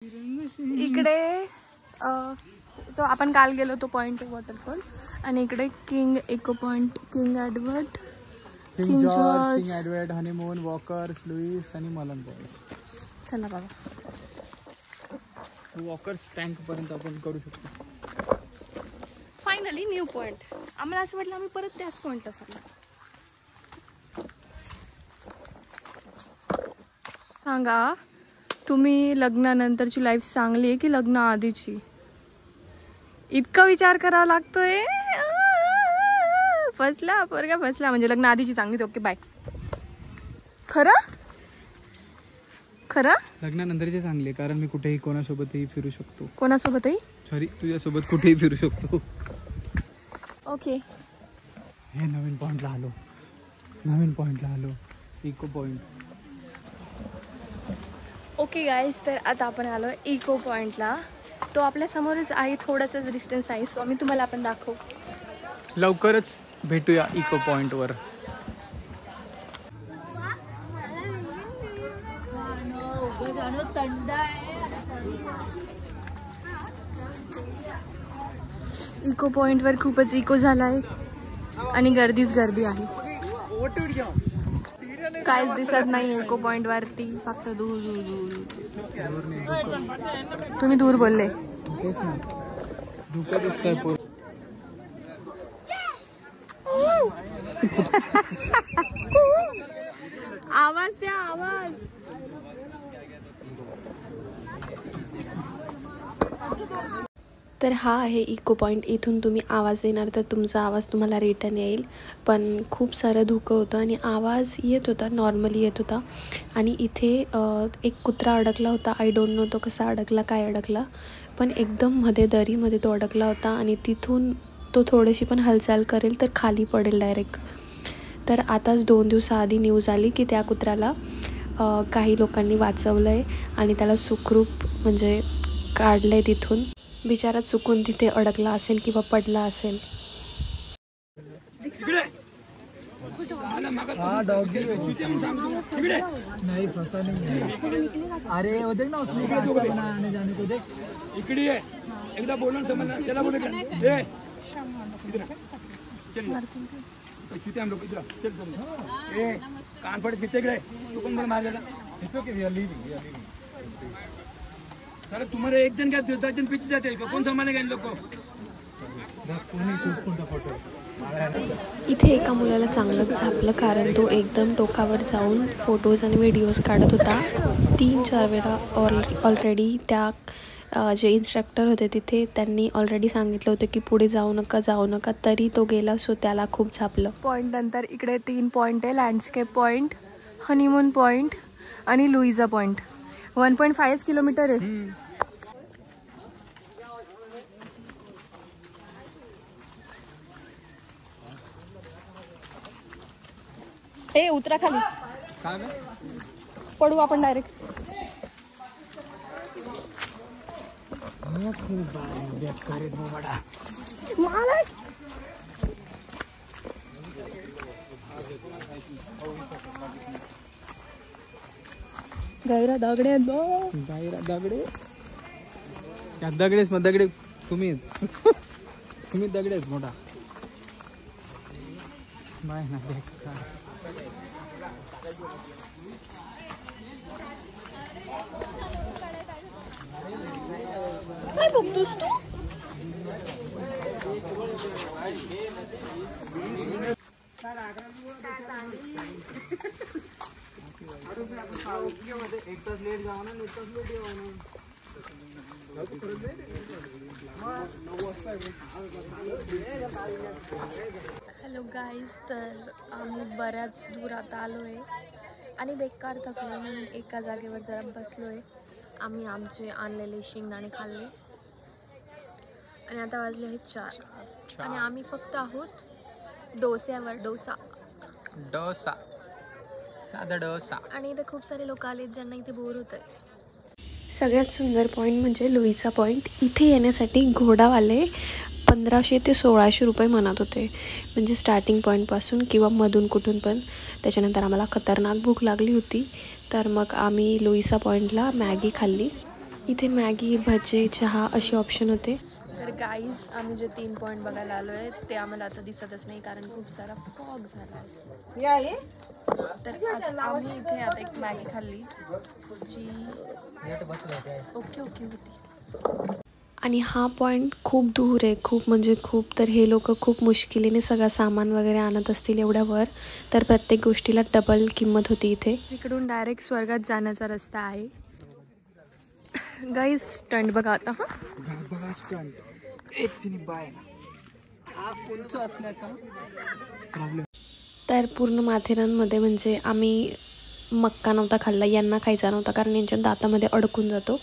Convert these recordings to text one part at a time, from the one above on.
इकडे तो आपण काल गेलो तो पॉइंट वॉटरफॉल आणि इकडे king echo point, king Edward, king George, king Edward, honeymoon, walkers, Lewis आणि मलन पॉइंट. चला बाबा, वॉकर्स टँक पर्यंत आपण करू शकतो. Finally new point. आम्हाला असं वाटलं आम्ही परत त्याच पॉइंटला चाललो. सांगा तुम्ही लग्नानंतरची लाईफ चांगली आहे की लग्न आधीची? इतका विचार करावा लागतोय. फसला पोरगा फसला. म्हणजे लग्न आधीची चांगली. Okay bye. खरं खरं लग्नानंतरचे चांगले, कारण मी कुठेही कोणासोबतही फिरू शकतो. कोणासोबतही? सॉरी, तुझ्यासोबत कुठेही फिरू शकतो. ओके. हे नवीन पॉइंटला आलो, इको पॉइंट. ओके गाईज, तर आता आपण आलो इको पॉइंटला. तो आपल्या समोरच आहे, थोडासाच डिस्टन्स आहे. सो आम्ही तुम्हाला आपण दाखवू. लवकरच भेटूया इको पॉइंटवर. इको पॉइंटवर खूपच इको झालाय आणि गर्दीच गर्दी आहे. काहीच दिसत नाही इको पॉइंट वरती, फक्त दूर दूर दूर. तुम्ही दूर बोलले. धुकं दिसतंय. आवाज द्या, आवाज. तर हा आहे इको पॉइंट. इथून तुम्ही आवाज देणार तर तुमचा आवाज तुम्हाला रिटर्न येईल. पण खूप सारं धुकं होतं आणि आवाज येत होता, नॉर्मली येत होता. आणि इथे एक कुत्रा अडकला होता. आय डोंट नो तो कसा अडकला, काय अडकला, पण एकदम मध्ये दरीमध्ये तो अडकला होता. आणि तिथून तो थोडीशी पण हालचाल करेल तर खाली पडेल डायरेक्ट. तर आताच 2 दिवसाआधी न्यूज आली की त्या कुत्र्याला काही लोकांनी वाचवलं आहे आणि त्याला सुखरूप म्हणजे काढलं आहे तिथून. बिचारा चुकून तिथे अडकला असेल किंवा पडला असेल. नाही फसा नाही. अरे वो देख ना, उसने रास्ता बनाने जाने को देख. इकडे ये, एकदा बोलून समजलं त्याला बोलू का? ए इधर चल, इथे हम लोग इधर चल चल. ए कान पडत किती इकडे तू कोण मला मारला? It's okay, we are living. Sir तुम्हाला एक जण क्या 10 जण पीछे जाते हैं, कौन संभालेगा इन लोग को? इथे एका मुलाला चांगलंच झापलं, कारण तो एकदम टोकावर जाऊन फोटोज आणि व्हिडिओज काढत होता. 3-4 वेळा ऑलरेडी त्या जे इन्स्ट्रक्टर होते तिथे त्यांनी ऑलरेडी सांगितलं होतं की पुढे जाऊ नका, तरी तो गेला. सो त्याला खूप झापलं. पॉईंट नंतर इकडे 3 पॉईंट आहे. लँडस्केप पॉईंट, हनीमून पॉईंट आणि लुईजा पॉईंट. 1.5 किलोमीटर आहे. ए उतरा खाली, पडू आपण डायरेक्ट. गायरा दगडे दगडेच. मग दगडे तुम्ही दगडेच मोठा बाय ना. काय बघतोस तू? हॅलो गाईज, तर आम्ही बऱ्याच दूर आता आलो आहे आणि बेकार थकलो म्हणून एका जागेवर जरा बसलो आहे. आम्ही आमचे आणलेले शेंगदाणे खाल्ले आणि आता वाजले आहेत 4 आणि आम्ही फक्त आहोत डोस्यावर. डोसा साधा डोसा. आणि इथे खूप सारे लोक आलेत ज्यांना इथे बोर होत आहे. सगळ्यात सुंदर पॉईंट म्हणजे लुईसा पॉईंट. इथे येण्यासाठी घोडावाले 1500 ते 1600 रुपये म्हणत होते, म्हणजे स्टार्टिंग पॉईंटपासून किंवा मधून कुठून पण. त्याच्यानंतर आम्हाला खतरनाक भूक लागली होती, तर मग आम्ही लुईसा पॉईंटला मॅगी खाल्ली इथे मॅगी, भजे, चहा असे ऑप्शन होते. तर गाईज आम्ही जे 3 पॉईंट बघायला आलो आहे ते आम्हाला आता दिसतच नाही कारण खूप सारा फॉग झाला आहे. तर आम्ही इथे आता एक मॅगी खाल्ली जी ओके होती. आणि हा पॉईंट खूप दूर आहे, खूप म्हणजे खूप. तर हे लोक खूप मुश्किलीने सगळं सामान वगैरे आणत असतील एवढ्यावर. तर प्रत्येक गोष्टीला डबल किंमत होती इथे. इकडून डायरेक्ट स्वर्गात जाण्याचा रस्ता आहे. गाईज स्टंट बघा आता. बघा स्टंट एक तिने बाय हा कोणचा असल्याचा प्रॉब्लेम. तर पूर्ण माथेरानमध्ये म्हणजे आम्ही मक्का नव्हता खाल्ला, यांना खायचा नव्हता कारण यांच्या दातामध्ये अडकून जातो.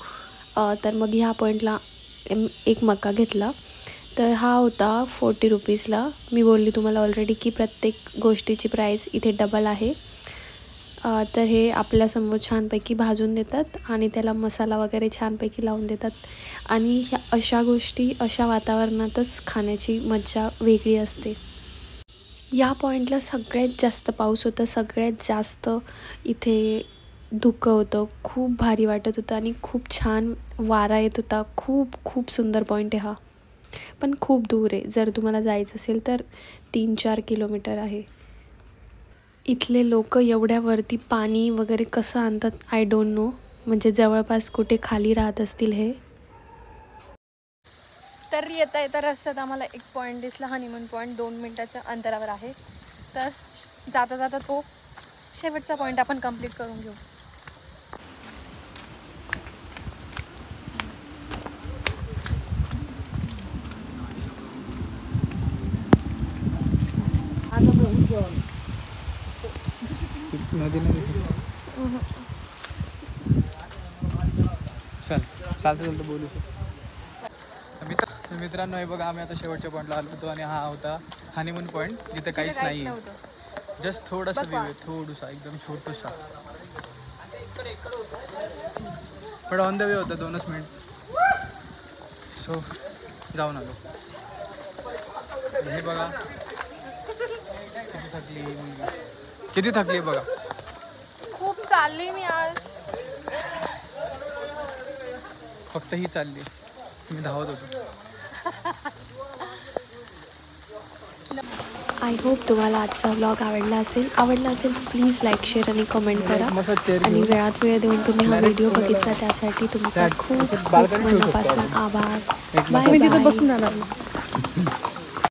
तर मग ह्या पॉईंटला एक मक्का घेतला. तर हा होता 40 रुपीजला. मी बोलली तुम्हाला ऑलरेडी की प्रत्येक गोष्टीची प्राईस इथे डबल आहे. तर हे आपल्यासमोर छानपैकी भाजून देतात आणि त्याला मसाला वगैरे छानपैकी लावून देतात. आणि ह्या अशा गोष्टी अशा वातावरणातच खाण्याची मजा वेगळी असते. या पॉईंटला सगळ्यात जास्त पाऊस होता, सगळ्यात जास्त इथे धुकं होतं. खूप भारी वाटत होतं आणि खूप छान वारा येत होता. खूप सुंदर पॉईंट आहे हा, पण खूप दूर आहे. जर तुम्हाला जायचं असेल तर 3-4 किलोमीटर आहे. इथले लोक एवढ्यावरती पाणी वगैरे कसं आणतात आय डोंट नो. म्हणजे जवळपास कुठे खाली राहत असतील हे. तर येता रस्त्यात आम्हाला एक पॉईंट दिसला, हनीमून पॉईंट 2 मिनिटाच्या अंतरावर आहे. तर जाता तो शेवटचा पॉईंट आपण कंप्लीट करून घेऊ. चालतं बोलू. मित्रांनो हे बघा आम्ही आता शेवटच्या पॉईंटला आलो होतो आणि हा होता हनीमून पॉईंट. जिथे काहीच नाही, जस्ट थोडासा व्ह्यू आहे, थोडासा एकदम छोटूसा. पण ऑन द वे होता 2च मिनिट. सो जाऊन आलो. हे बघा किती थकली बघा. खूप चालली मी आज, फक्त ही चालली, मी धावत होतो. आय होप तुम्हाला आजचा व्लॉग आवडला असेल प्लीज लाईक, शेअर आणि कमेंट करा. आणि वेळात वेळ देऊन तुम्ही हा व्हिडिओ बघितला त्यासाठी तुमचा खूप मनापासून आभार. Bye bye.